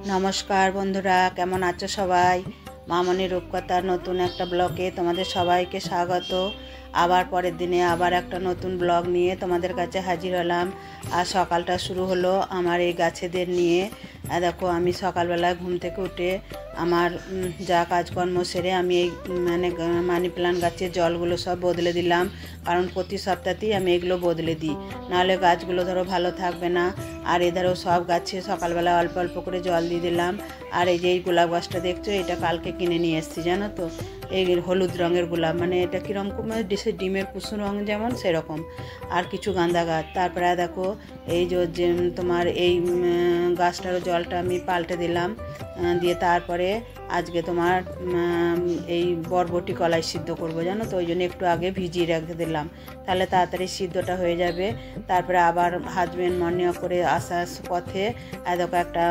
नमस्कार बंधुरा केमन आछो सबाई मामनी रूपकथार नतून एक ब्लगे तुम्हादेर सबाइके स्वागत। आबार परेर दिने आबार एक नतून ब्लग निये तुम्हादेर काछे हाजिर हलाम। आज सकालटा शुरू हलो आमार एई गाछेदेर निये। देखो आमी सकाल बेला घुम थेके उठे आमार जा काजकर्म सेरे आमी एई माने मानी प्लांट गाछेर जलगुलो सब बदले दिलाम, कारण प्रति सप्ताहतेई आमी एगुलो बदले दिई, नाहले गाछगुलो धरो भालो थाकबे ना। और एधारो सब गाছে सकाल बेला अल्प अल्प करे जल दिए दिलाम। और এই যে গোলাপ গাছটা দেখছো এটা কালকে কিনে নিয়ে এসেছি জানো তো, এই হলুদ রঙের গোলাপ, মানে এটা কিরকম ডিমের কুসুম রঙ যেমন সেরকম। আর কিছু গাঁদা গাছ। তারপরে দেখো এই যে তোমার এই গাছটার জলটা আমি পাল্টে দিলাম, দিয়ে তারপরে আজকে তোমার এই বরবটি কলাই সিদ্ধ করবো জানো তো, ওই জন্য একটু আগে ভিজিয়ে রেখে দিলাম, তাহলে তাড়াতাড়ি সিদ্ধটা হয়ে যাবে। তারপরে আবার হাজবেন্ড মর্নিং করে আসার পথে দেখো একটা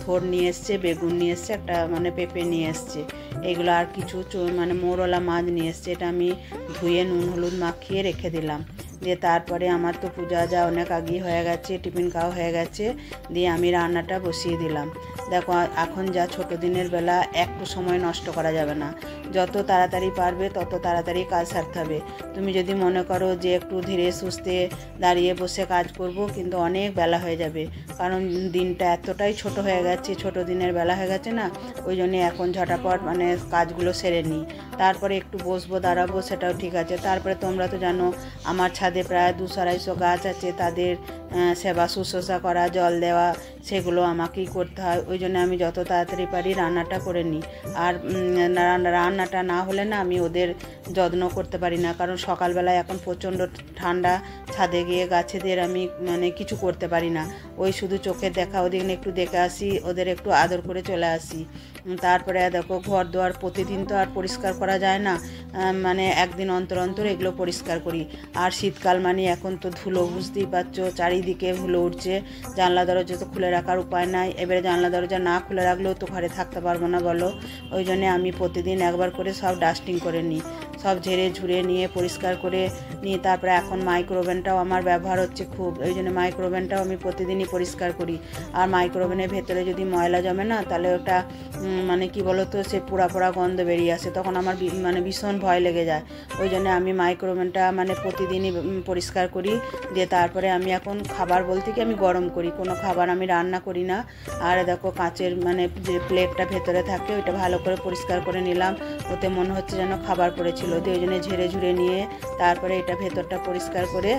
থোড় নিয়ে এসছে, বেগুন নিয়ে এসছে, একটা মানে পেঁপে নিয়ে এসছে, এইগুলো আর কিছু মানে মোরলা মাছ নিয়ে এসছে। এটা আমি ধুয়ে নুন হলুদ মাখিয়ে রেখে দিলাম। দিয়ে তারপরে আমার তো পূজা যা অনেক আগেই হয়ে গেছে, টিফিন খাওয়া হয়ে গেছে, দিয়ে আমি রান্নাটা বসিয়ে দিলাম। দেখো এখন যা ছোটো দিনের বেলা একটু সময় নষ্ট করা যাবে না, যত তাড়াতাড়ি পারবে তত তাড়াতাড়ি কাজ সারতে হবে। তুমি যদি মনে করো যে একটু ধীরে সুস্থে দাঁড়িয়ে বসে কাজ করব, কিন্তু অনেক বেলা হয়ে যাবে, কারণ দিনটা এতটাই ছোট হয়ে গেছে, ছোটো দিনের বেলা হয়ে গেছে না, ওই জন্যে এখন ঝটাপট মানে কাজগুলো সেরে নিই, তারপরে একটু বসবো দাঁড়াবো সেটাও ঠিক আছে। তারপরে তোমরা তো জানো আমার ছাদে প্রায় 200-250 গাছ আছে, তাদের সেবা শুশ্রূষা করা, জল দেওয়া, সেগুলো আমাকেই করতে হয়। ওই জন্য আমি যত তাড়াতাড়ি পারি রান্নাটা করে নিই। আর রান্নাটা না হলে না আমি ওদের যত্ন করতে পারি না, কারণ সকালবেলায় এখন প্রচণ্ড ঠান্ডা, ছাদে গিয়ে গাছেদের আমি মানে কিছু করতে পারি না, ওই শুধু চোখের দেখা, ওদের একটু দেখে আসি, ওদের একটু আদর করে চলে আসি। তারপরে দেখো ঘর দুয়ার প্রতিদিন তো আর পরিষ্কার করা যায় না, মানে একদিন অন্তর অন্তর এগুলো পরিষ্কার করি। আর শীতকাল মানে এখন তো ধুলো, বুঝতেই পারছো চারিদিকে ধুলো উঠছে, জানলা দরজা তো খুলে রাখার উপায় নাই। এবারে জানলা দরজা না খুলে রাখলেও তো ঘরে থাকতে পারবো না বলো, ওই জন্যে আমি প্রতিদিন একবার করে সব ডাস্টিং করে নিই, সব ঝেড়ে ঝুড়ে নিয়ে পরিষ্কার করে নিই। তারপরে এখন মাইক্রোওভেনটাও আমার ব্যবহার হচ্ছে খুব, ওই জন্য মাইক্রোওভেনটাও আমি প্রতিদিনই পরিষ্কার করি। আর মাইক্রোওভেনের ভেতরে যদি ময়লা জমে না, তাহলে ওটা মানে কি বলো তো, সে পোড়া পোড়া গন্ধ বেরিয়ে আসে, তখন আমার মানে ভীষণ ভয় লেগে যায়। ওই জন্য আমি মাইক্রোওভেনটা মানে প্রতিদিনই পরিষ্কার করি। দিয়ে তারপরে আমি এখন খাবার বলতে কি আমি গরম করি, কোনো খাবার আমি রান্না করি না। আর দেখো কাঁচের মানে যে প্লেটটা ভেতরে থাকে ওইটা ভালো করে পরিষ্কার করে নিলাম, ওতে মনে হচ্ছে যেন খাবার পড়েছিল, দিয়ে ওই জন্য ঝেড়ে ঝুড়ে নিয়ে তারপরে এটা ভেতরটা পরিষ্কার করে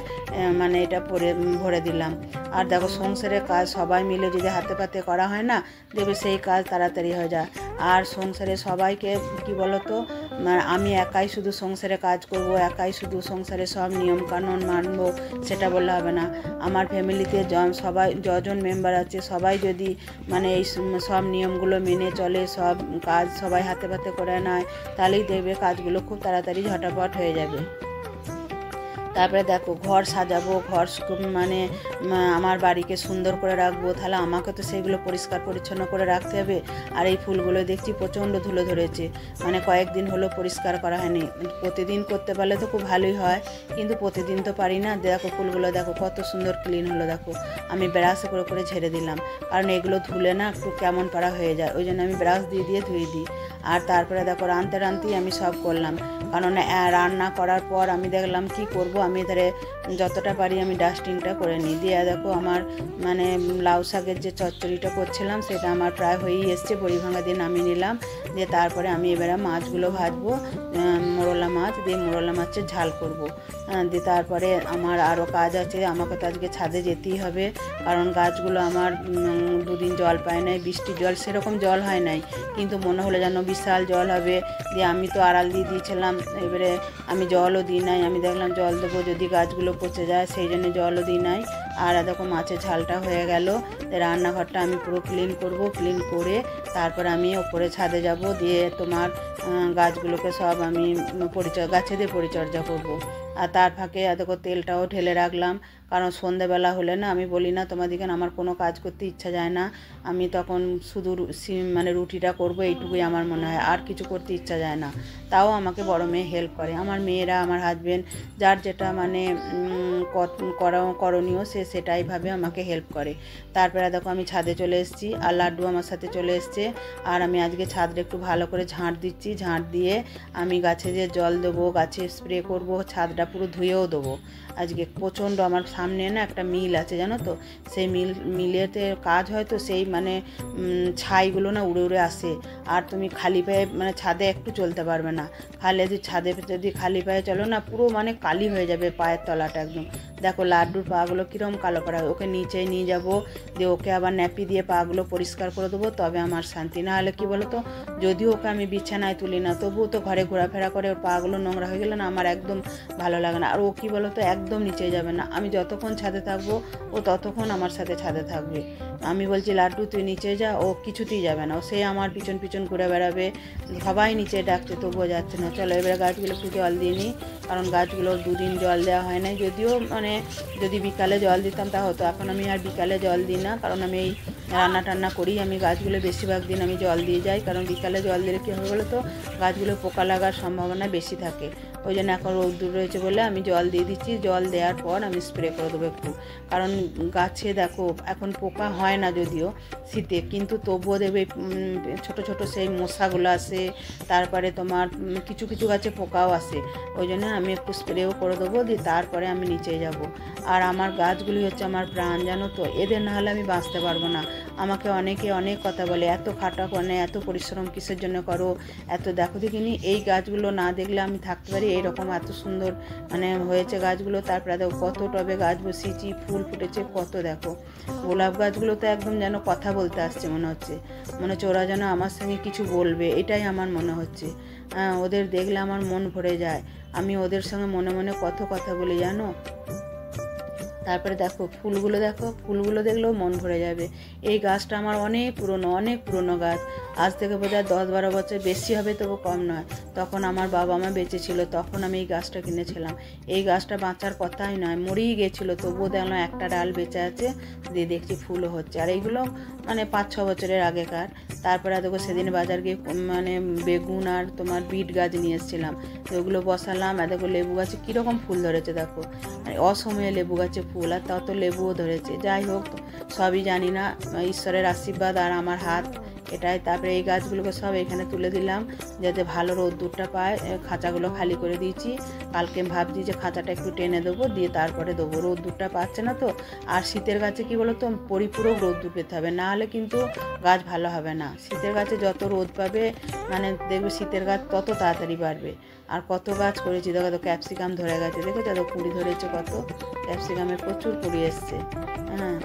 মানে এটা ভরে দিলাম। আর দেখো সংসারের কাজ সবাই মিলে যদি হাতে পাতে করা হয় না, দেখবে সেই কাজ তাড়াতাড়ি হয়ে যায়। আর সংসারে সবাইকে কি বলো তো, আমি একাই শুধু সংসারে কাজ করব, একাই শুধু সংসারে সব নিয়ম কানুন মানব, সেটা বললে হবে না। আমার ফ্যামিলিতে সবাই যজন মেম্বার আছে, সবাই যদি মানে এই সব নিয়মগুলো মেনে চলে, সব কাজ সবাই হাতে পাতে করে নেয়, তাহলেই দেখবে কাজগুলো খুব তাড়াতাড়ি ঝটাপট হয়ে যাবে। তারপরে দেখো ঘর সাজাবো, ঘর মানে আমার বাড়িকে সুন্দর করে রাখবো, তাহলে আমাকে তো সেগুলো পরিষ্কার পরিচ্ছন্ন করে রাখতে হবে। আর এই ফুলগুলো দেখছি প্রচণ্ড ধুলো ধরেছে, মানে কয়েকদিন হলো পরিষ্কার করা হয়নি। প্রতিদিন করতে পারলে তো খুব ভালোই হয়, কিন্তু প্রতিদিন তো পারি না। দেখো ফুলগুলো দেখো কত সুন্দর ক্লিন হলো, দেখো আমি ব্রাশে করে করে ঝেড়ে দিলাম, কারণ এগুলো ধুলে না একটু কেমন পারা হয়ে যায়, ওই জন্য আমি ব্রাশ দিয়ে দিয়ে ধুয়ে দিই। আর তারপরে দেখো রাঁধতেই আমি সব করলাম, কারণ রান্না করার পর আমি দেখলাম কি করব, আমি এধারে যতটা পারি আমি ডাস্টিংটা করে নিই। দিয়ে দেখো আমার মানে লাউ শাকের যে চচ্চড়িটা করছিলাম সেটা আমার প্রায় হয়েই এসছে, বড়ি ভাঙা দিয়ে নামিয়ে নিলাম। দিয়ে তারপরে আমি এবারে মাছগুলো ভাজবো, মোরলা মাছ দিয়ে মোরলা মাছের ঝাল করব। দিয়ে তারপরে আমার আরও কাজ আছে, আমাকে তো আজকে ছাদে যেতেই হবে, কারণ গাছগুলো আমার দুদিন জল পায় নাই, বৃষ্টির জল সেরকম জল হয় নাই, কিন্তু মনে হলো যেন বিশাল জল হবে। দিয়ে আমি তো আড়াল দিয়ে দিয়েছিলাম, এবারে আমি জলও দিই নাই, আমি দেখলাম জল দেবো যদি গাছগুলো পচে যায়, সেই জন্য জলও দিই নাই। আর দেখো মাছের ঝালটা হয়ে গেল, রান্নাঘরটা আমি পুরো ক্লিন করব, ক্লিন করে তারপর আমি ওপরে ছাদে যাব, দিয়ে তোমার গাছগুলোকে সব আমি গাছেদের পরিচর্যা করব। আর তার ফাঁকে দেখো তেলটাও ঢেলে রাখলাম, কারণ সন্ধ্যেবেলা হলে না আমি বলি না তোমাদেরকে আমার কোনো কাজ করতে ইচ্ছা যায় না, আমি তখন শুধু মানে রুটিটা করব এইটুকুই আমার মনে হয়, আর কিছু করতে ইচ্ছা যায় না। তাও আমাকে বড় মেয়ে হেল্প করে, আমার মেয়েরা আমার হাজবেন্ড যার যেটা মানে করণীয় সে সেটাই ভাবে আমাকে হেল্প করে। তারপরে দেখো আমি ছাদে চলে এসেছি আর লাড্ডু আমার সাথে চলে এসছে, আর আমি আজকে ছাদটা একটু ভালো করে ঝাঁট দিচ্ছি। ঝাঁট দিয়ে আমি গাছে যে জল দেবো, গাছে স্প্রে করব, ছাদটা পুরো ধুয়েও দেবো। আজকে প্রচণ্ড আমার সামনে না একটা মিল আছে জানো তো, সেই মিলেতে কাজ হয় তো সেই মানে ছাইগুলো না উড়ে উড়ে আসে, আর তুমি খালি পায়ে মানে ছাদে একটু চলতে পারবে না। ছাদে যদি খালি পায়ে চলো না পুরো মানে কালি হয়ে যাবে পায়ের তলাটা একদম। দেখো লাড্ডুর পাগুলো কীরকম কালো করা, ওকে নিচে নিয়ে যাবো, দিয়ে ওকে আবার ন্যাপি দিয়ে পাগুলো পরিষ্কার করে দেবো, তবে আমার শান্তি। না হলে কী বলো তো, যদিও ওকে আমি বিছানায় তুলি না তবুও তো ঘরে ঘোরাফেরা করে, ওর পাগুলো নোংরা হয়ে গেলে না আমার একদম ভালো লাগে না। আর ও কী বলো তো, একদম নিচে যাবে না, আমি যতক্ষণ ছাদে থাকবো ও ততক্ষণ আমার সাথে ছাদে থাকবে। আমি বলছি লাড্ডু তুই নিচে যা, ও কিছুতেই যাবে না, ও সে আমার পিছন পিছন ঘুরে বেড়াবে। সবাই নিচে ডাকছে তবুও যাচ্ছে না। চলো এবারে গাছগুলো একটু জল দিয়ে নিই, কারণ গাছগুলো 2 দিন জল দেওয়া হয় না। যদিও মানে যদি বিকালে জল দিতাম তা হতো, এখন আমি আর বিকালে জল দিই না, কারণ আমি এই রান্না টান্না করি, আমি গাছগুলো বেশিরভাগ দিন আমি জল দিয়ে যাই, কারণ বিকালে জল দিলে কী হবে বলো তো, গাছগুলো পোকা লাগার সম্ভাবনা বেশি থাকে। ওই জন্য এখন রোদ্দুর রয়েছে বলে আমি জল দিয়ে দিচ্ছি। জল দেওয়ার পর আমি স্প্রে করে দেবো একটু, কারণ গাছে দেখো এখন পোকা হয় না যদিও শীতে, কিন্তু তবুও দেবে ছোট ছোট সেই মশাগুলো আসে, তারপরে তোমার কিছু কিছু গাছে পোকাও আসে। ওই জন্য আমি একটু স্প্রেও করে দেবো, দিয়ে তারপরে আমি নিচে যাব। আর আমার গাছগুলি হচ্ছে আমার প্রাণ জানো তো, এদের না হলে আমি বাঁচতে পারবো না। আমাকে অনেকে অনেক কথা বলে, এত খাটা করে এত পরিশ্রম কিসের জন্য করো, এত দেখো দেখিনি, এই গাছগুলো না দেখলে আমি থাকতে পারি? এইরকম এত সুন্দর মানে হয়েছে গাছগুলো। তারপরে দেখো কত টবে গাছ বসিয়েছি, ফুল ফুটেছে কত। দেখো গোলাপ গাছগুলো তো একদম যেন কথা বলতে আসছে মনে হচ্ছে ওরা যেন আমার সঙ্গে কিছু বলবে, এটাই আমার মনে হচ্ছে। ওদের দেখলে আমার মন ভরে যায়, আমি ওদের সঙ্গে মনে মনে কত কথা বলি জানো। তারপরে দেখো ফুলগুলো দেখলেও মন ভরে যাবে। এই গাছটা আমার অনেক পুরনো গাছ, আজ থেকে বোধহয় 10-12 বছর বেশি হবে, তবু কম নয়। তখন আমার বাবা মা বেঁচে ছিল, তখন আমি এই গাছটা কিনেছিলাম। এই গাছটা বাঁচার কথাই নয়, মরেই গেছিলো, তবুও দেখলাম একটা ডাল বেঁচে আছে, দিয়ে দেখছি ফুলও হচ্ছে। আর এইগুলো মানে 5-6 বছরের আগেকার। তারপরে দেখো সেদিন বাজার গিয়ে মানে বেগুন আর তোমার বিট গাছ নিয়ে এসেছিলাম, তো ওগুলো বসালাম। আর দেখো লেবু গাছে কীরকম ফুল ধরেছে দেখো, মানে অসময়ে লেবু গাছে ফুল, আর তত লেবুও ধরেছে। যাই হোক সবই জানি না, ঈশ্বরের আশীর্বাদ আর আমার হাত এটাই। তারপরে এই গাছগুলোকে সব এখানে তুলে দিলাম যাতে ভালো রোদ্দুরটা পায়। খাঁচাগুলো খালি করে দিয়েছি, কালকে ভাবছি যে খাঁচাটা একটু টেনে দেবো, দিয়ে তারপরে দেবো। রোদ্দুরটা পাচ্ছে না তো, আর শীতের গাছে কী বলো তো, পরিপূরক রোদ্দুর পেতে হবে, না হলে কিন্তু গাছ ভালো হবে না। শীতের গাছে যত রোদ পাবে মানে দেখবে শীতের গাছ তত তাড়াতাড়ি বাড়বে। আর কত গাছ করেছি দেখো, তো ক্যাপসিকাম ধরে গেছে, দেখো তো কুঁড়ি ধরেছে কত, ক্যাপসিকামের প্রচুর কুঁড়ি এসছে।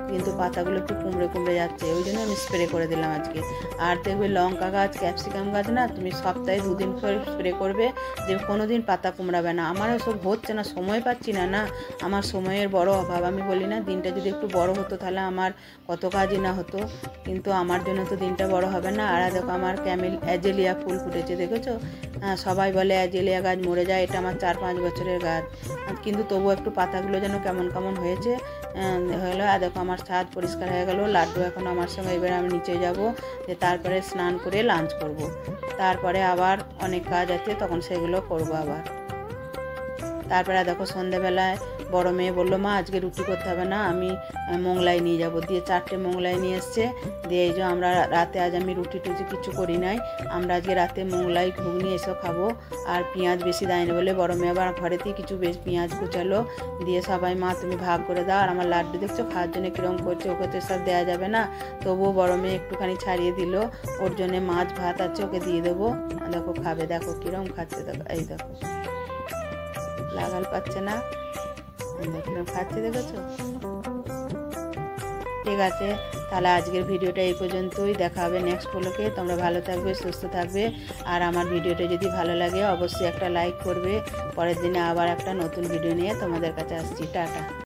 কিন্তু পাতাগুলো একটু কুমড়ে যাচ্ছে, ওই জন্য আমি স্প্রে করে দিলাম আজকে। আর দেখবে লঙ্কা গাছ, ক্যাপসিকাম গাছ না তুমি সপ্তাহে 2 দিন করে স্প্রে করবে, যে কোনো দিন পাতা কুমড়াবে না। আমারও সব হচ্ছে না, সময় পাচ্ছি না, আমার সময়ের বড় অভাব। আমি বলি না দিনটা যদি একটু বড় হতো তাহলে আমার কত কাজই না হতো, কিন্তু আমার জন্য তো দিনটা বড় হবে না। আর দেখো আমার অ্যাজেলিয়া ফুল ফুটেছে, দেখেছো? সবাই বলে অ্যাজেলিয়া গাছ মরে যায়, এটা আমার 4-5 বছরের গাছ, কিন্তু তবু একটু পাতাগুলো যেন কেমন কেমন হয়েছে হলো। আর দেখো আমার ছাদ পরিষ্কার হয়ে গেল। লাড্ডু এখন আমার সঙ্গে, এবার আমি নিচে যাব, যে তারপরে স্নান করে লাঞ্চ করব, তারপরে আবার অনেক কাজ আছে, তখন সেগুলো করব আবার। তারপরে দেখো সন্ধ্যেবেলায় বড় মেয়ে বললো মা আজকে রুটি করতে হবে না, আমি মোগলাই নিয়ে যাব, দিয়ে 4টে মোগলাই নিয়ে এসছে। দিয়ে এই যে আমরা রাতে আজ আমি রুটি টুটি কিছু করি নাই, আমরা আজকে রাতে মোগলাই ঘুগনি এসব খাবো। আর পেঁয়াজ বেশি দেয় না বলে বড় মেয়ে আবার ঘরেতেই কিছু বেশ পেঁয়াজ কুচালো, দিয়ে সবাই মা তুমি ভাগ করে দাও। আর আমার লাড্ডু দেখছো খাওয়ার জন্য কীরকম করছে, ওকে তো সব দেওয়া যাবে না, তবুও বড় মেয়ে একটুখানি ছাড়িয়ে দিল, ওর জন্যে মাছ ভাত আছে ওকে দিয়ে দেবো। দেখো খাবে, দেখো কীরকম খাচ্ছে, দেখো এই দেখো লাগাল পাচ্ছে না, কিরকম খাচ্ছে দেখেছো। ঠিক আছে, তাহলে আজকের ভিডিওটা এই পর্যন্তই, দেখা হবে নেক্সট ব্লগে। তোমরা ভালো থাকবে, সুস্থ থাকবে, আর আমার ভিডিওটা যদি ভালো লাগে অবশ্যই একটা লাইক করবে। পরের দিনে আবার একটা নতুন ভিডিও নিয়ে তোমাদের কাছে আসছি। টাটা।